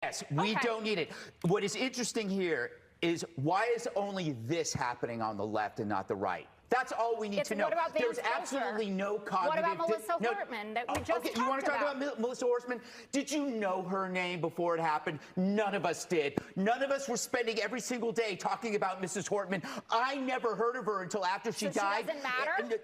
Yes, we don't need it. What is interesting here is why is only this happening on the left and not the right? That's all we need to know. What about There's absolutely no cognitive... What about Melissa Hortman that we just talked about? You want to talk about Melissa Hortman? Did you know her name before it happened? None of us did. None of us were spending every single day talking about Mrs. Hortman. I never heard of her until after she died. She doesn't matter?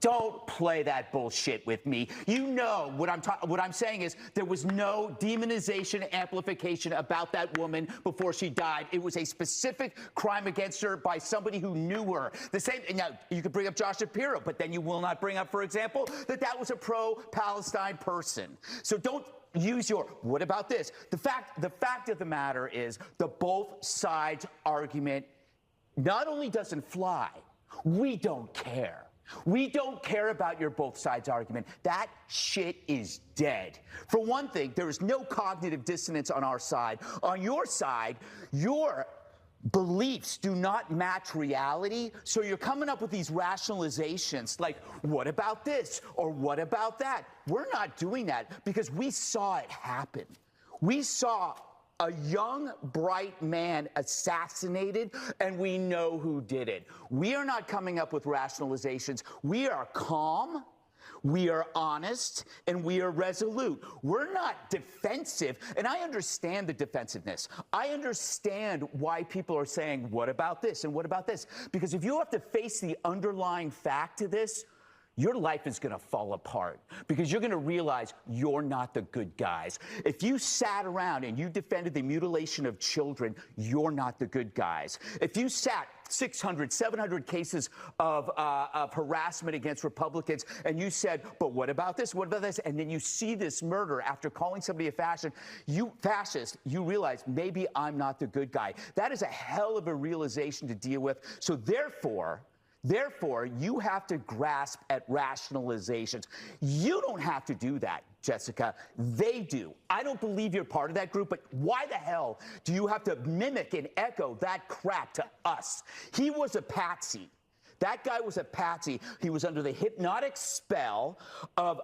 Don't play that bullshit with me. You know what I'm saying is there was no demonization, amplification about that woman before she died. It was a specific crime against her by somebody who knew her. The same. Now you could bring up Josh Shapiro, but then you will not bring up, for example, that was a pro-Palestine person. So don't use your what about this? The fact of the matter is the both sides argument not only doesn't fly, we don't care. We don't care about your both sides argument. That shit is dead. For one thing, there is no cognitive dissonance on our side. On your side, your beliefs do not match reality, so you're coming up with these rationalizations like, what about this or what about that? We're not doing that because we saw it happen. We saw a young, bright man assassinated, and we know who did it. We are not coming up with rationalizations. We are calm, we are honest, and we are resolute. We're not defensive, and I understand the defensiveness. I understand why people are saying, what about this and what about this? Because if you have to face the underlying fact to this, your life is going to fall apart because you're going to realize you're not the good guys. If you sat around and you defended the mutilation of children, you're not the good guys. If you sat 600, 700 cases of harassment against Republicans and you said, but what about this? What about this? And then you see this murder after calling somebody a fascist, you realize maybe I'm not the good guy. That is a hell of a realization to deal with. So therefore, you have to grasp at rationalizations. You don't have to do that, Jessica. They do. I don't believe you're part of that group, but why the hell do you have to mimic and echo that crap to us? He was a patsy. That guy was a patsy. He was under the hypnotic spell of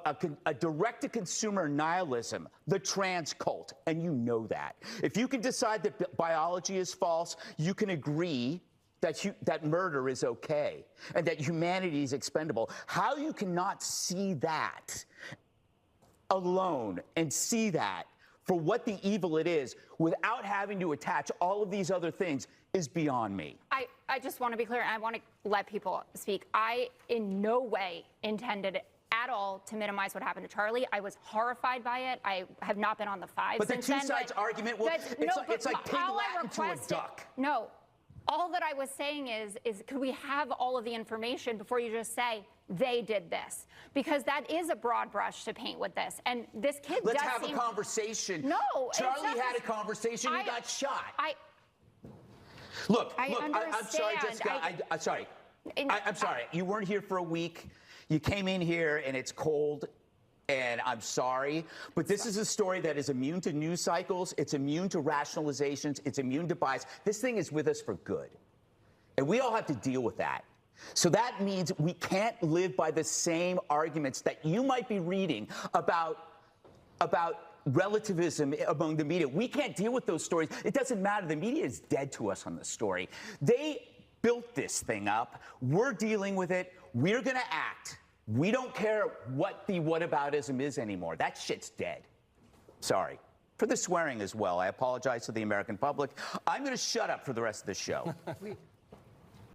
a direct-to-consumer nihilism, the trans cult, and you know that. If you can decide that biology is false, you can agree that murder is okay and that humanity is expendable. How you cannot see that alone and see that for what the evil it is without having to attach all of these other things is beyond me. I just want to be clear, and I want to let people speak. I in no way intended at all to minimize what happened to Charlie. I was horrified by it. I have not been on the five but since then. But the two sides argument, well, it's like pig Latin to a duck. No. All that I was saying is could we have all of the information before you just say they did this? Because that is a broad brush to paint with this. And this kid Let's have a conversation. No. Charlie had a conversation. He got shot. Look, I'm sorry, Jessica. I'm sorry. I'm sorry. You weren't here for a week. You came in here and it's cold. And I'm sorry, but this is a story that is immune to news cycles. It's immune to rationalizations. It's immune to bias. This thing is with us for good. And we all have to deal with that. So that means we can't live by the same arguments that you might be reading about relativism among the media. We can't deal with those stories. It doesn't matter. The media is dead to us on this story. They built this thing up. We're dealing with it. We're going to act. We don't care what the whataboutism is anymore. That shit's dead. Sorry. For the swearing as well. I apologize to the American public. I'm going to shut up for the rest of the show.